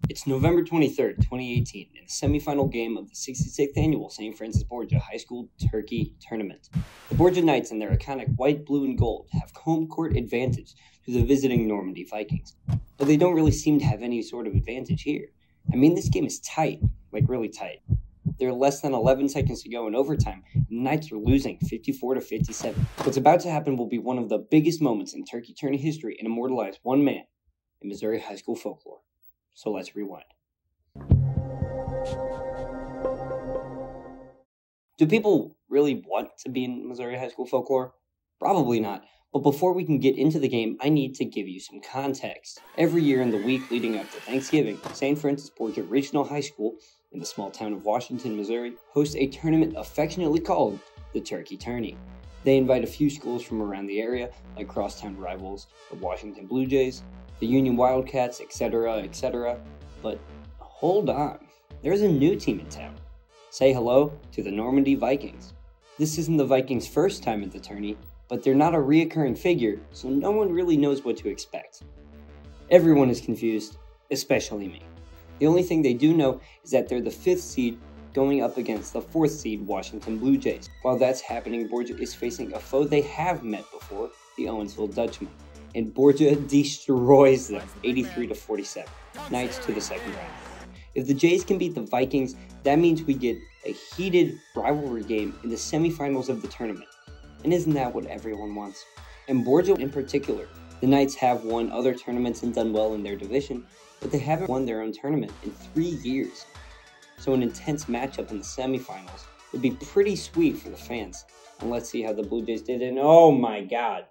It's November 23rd, 2018, in the semifinal game of the 66th annual St. Francis Borgia High School Turkey Tournament. The Borgia Knights and their iconic white, blue, and gold have home court advantage to the visiting Normandy Vikings, but they don't really seem to have any sort of advantage here. I mean, this game is tight, like really tight. There are less than 11 seconds to go in overtime, and the Knights are losing 54-57. What's about to happen will be one of the biggest moments in Turkey Tourney history and immortalize one man in Missouri high school folklore. So let's rewind. Do people really want to be in Missouri high school folklore? Probably not. But before we can get into the game, I need to give you some context. Every year in the week leading up to Thanksgiving, St. Francis Borgia Regional High School in the small town of Washington, Missouri, hosts a tournament affectionately called the Turkey Tourney. They invite a few schools from around the area, like crosstown rivals, the Washington Blue Jays, the Union Wildcats, etc., etc. But hold on, there's a new team in town. Say hello to the Normandy Vikings. This isn't the Vikings' first time at the tourney, but they're not a reoccurring figure, so no one really knows what to expect. Everyone is confused, especially me. The only thing they do know is that they're the 5th seed going up against the 4th seed Washington Blue Jays. While that's happening, Borgia is facing a foe they have met before, the Owensville Dutchmen, and Borgia destroys them 83-47, Knights to the second round. If the Jays can beat the Vikings, that means we get a heated rivalry game in the semifinals of the tournament. And isn't that what everyone wants? And Borgia in particular, the Knights have won other tournaments and done well in their division, but they haven't won their own tournament in 3 years. So an intense matchup in the semifinals would be pretty sweet for the fans. And let's see how the Blue Jays did. And oh my god,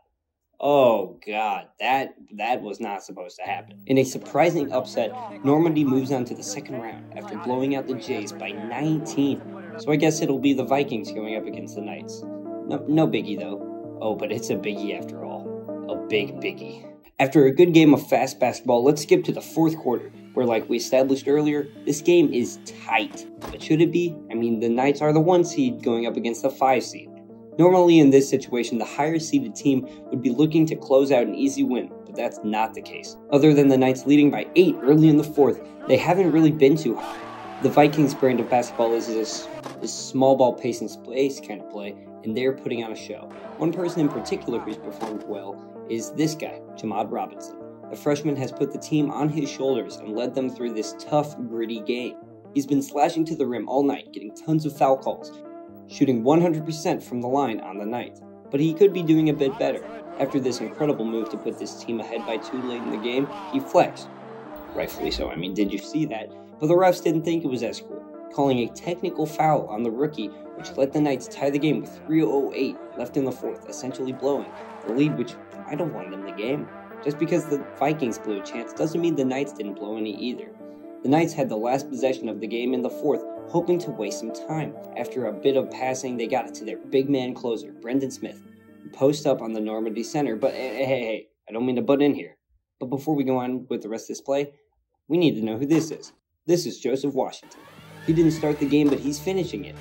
that was not supposed to happen. In a surprising upset, Normandy moves on to the second round after blowing out the Jays by 19. So I guess it'll be the Vikings going up against the Knights. No biggie though. Oh, but it's a biggie after all. A big biggie. After a good game of fast basketball, let's skip to the 4th quarter, where like we established earlier, this game is tight. But should it be? I mean, the Knights are the 1 seed going up against the 5 seed. Normally in this situation, the higher seeded team would be looking to close out an easy win, but that's not the case. Other than the Knights leading by 8 early in the 4th, they haven't really been too high. The Vikings brand of basketball is this small ball pace and space kind of play, and they're putting on a show. One person in particular who's performed well is this guy, Jamad Robinson. The freshman has put the team on his shoulders and led them through this tough, gritty game. He's been slashing to the rim all night, getting tons of foul calls, shooting 100% from the line on the night. But he could be doing a bit better. After this incredible move to put this team ahead by 2 late in the game, he flexed. Rightfully so, I mean, did you see that? But the refs didn't think it was as cool, calling a technical foul on the rookie, which let the Knights tie the game with 3:08 left in the 4th, essentially blowing the lead, which might have won them the game. Just because the Vikings blew a chance doesn't mean the Knights didn't blow any either. The Knights had the last possession of the game in the 4th, hoping to waste some time. After a bit of passing, they got it to their big man closer, Brendan Smith, who post up on the Normandy center. But hey, I don't mean to butt in here. But before we go on with the rest of this play, we need to know who this is. This is Joseph Washington. He didn't start the game, but he's finishing it.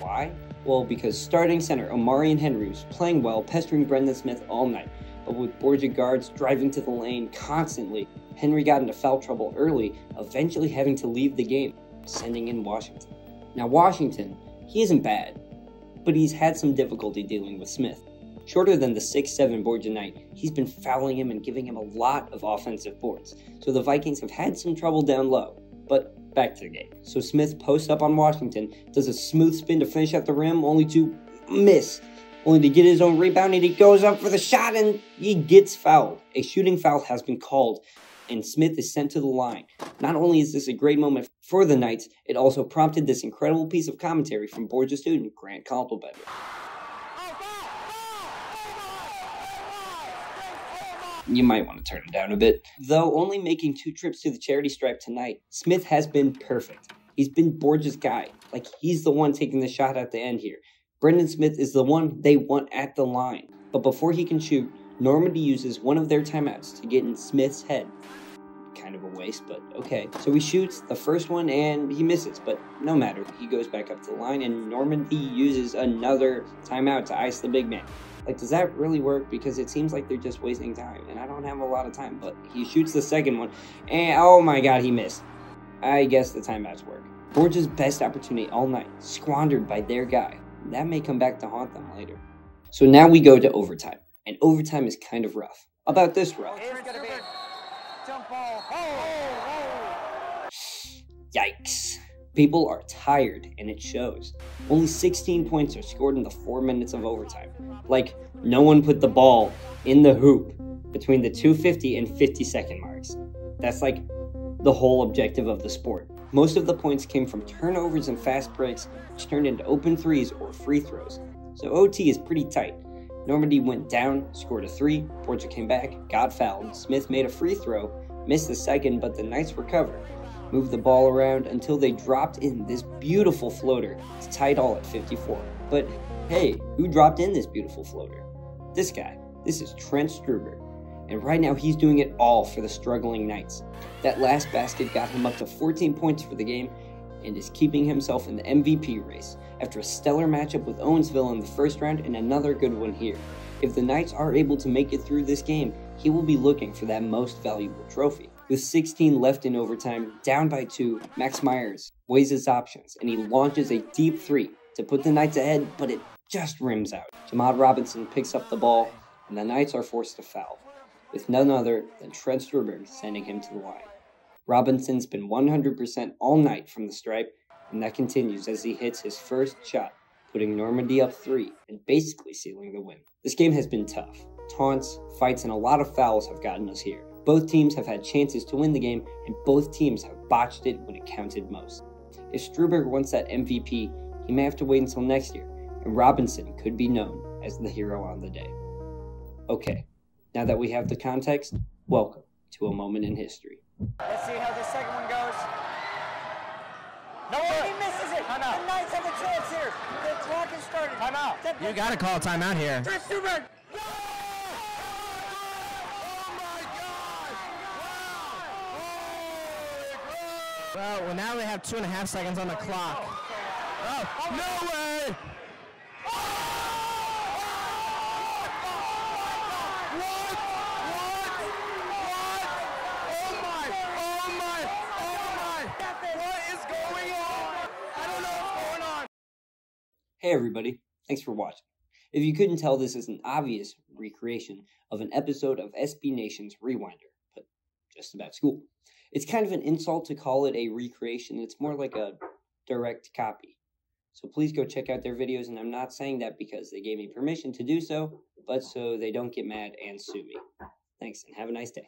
Why? Well, because starting center Omarion Henry was playing well, pestering Brendan Smith all night. But with Borgia guards driving to the lane constantly, Henry got into foul trouble early, eventually having to leave the game, sending in Washington. Now Washington, he isn't bad, but he's had some difficulty dealing with Smith. Shorter than the 6'7" Borgia Knight, he's been fouling him and giving him a lot of offensive boards, so the Vikings have had some trouble down low. But back to the game. So Smith posts up on Washington, does a smooth spin to finish at the rim, only to miss. Only to get his own rebound, and he goes up for the shot, and he gets fouled. A shooting foul has been called, and Smith is sent to the line. Not only is this a great moment for the Knights, it also prompted this incredible piece of commentary from Borgia student Grant Caldwell. You might want to turn it down a bit. Though only making 2 trips to the charity stripe tonight, Smith has been perfect. He's been Borgia's guy. Like, he's the one taking the shot at the end here. Brendan Smith is the one they want at the line. But before he can shoot, Normandy uses one of their timeouts to get in Smith's head. Kind of a waste, but okay. So he shoots the first one and he misses, but no matter. He goes back up to the line and Normandy uses another timeout to ice the big man. Like, does that really work? Because it seems like they're just wasting time, and I don't have a lot of time. But he shoots the second one, and oh my god, he missed. I guess the timeouts work. Borgia's best opportunity all night, squandered by their guy. That may come back to haunt them later. So now we go to overtime, and overtime is kind of rough. About this rough. Yikes. People are tired, and it shows. Only 16 points are scored in the 4 minutes of overtime. Like, no one put the ball in the hoop between the 2:50 and 50-second marks. That's like the whole objective of the sport. Most of the points came from turnovers and fast breaks, which turned into open threes or free throws. So OT is pretty tight. Normandy went down, scored a 3, Borgia came back, got fouled, Smith made a free throw, missed the second, but the Knights recovered. Moved the ball around until they dropped in this beautiful floater to tie it all at 54. But hey, who dropped in this beautiful floater? This guy. This is Trent Struber. And right now he's doing it all for the struggling Knights. That last basket got him up to 14 points for the game and is keeping himself in the MVP race after a stellar matchup with Owensville in the first round and another good one here. If the Knights are able to make it through this game, he will be looking for that most valuable trophy. With 16 left in overtime, down by 2, Max Myers weighs his options and he launches a deep 3 to put the Knights ahead, but it just rims out. Jamad Robinson picks up the ball and the Knights are forced to foul, with none other than Trent Struber sending him to the line. Robinson's been 100% all night from the stripe, and that continues as he hits his first shot, putting Normandy up 3 and basically sealing the win. This game has been tough. Taunts, fights, and a lot of fouls have gotten us here. Both teams have had chances to win the game, and both teams have botched it when it counted most. If Struber wants that MVP, he may have to wait until next year, and Robinson could be known as the hero on the day. Okay, now that we have the context, welcome to a moment in history. Let's see how the second one goes. No way, he misses it. Time out. The Knights have a chance here. The clock is starting. Time out. You got to call a timeout here. Trent Struber. Well, now they have 2.5 seconds on the clock. Oh, no way! Hey everybody, thanks for watching. If you couldn't tell, this is an obvious recreation of an episode of SB Nation's Rewinder, but just about school. It's kind of an insult to call it a recreation. It's more like a direct copy. So please go check out their videos, and I'm not saying that because they gave me permission to do so, but so they don't get mad and sue me. Thanks, and have a nice day.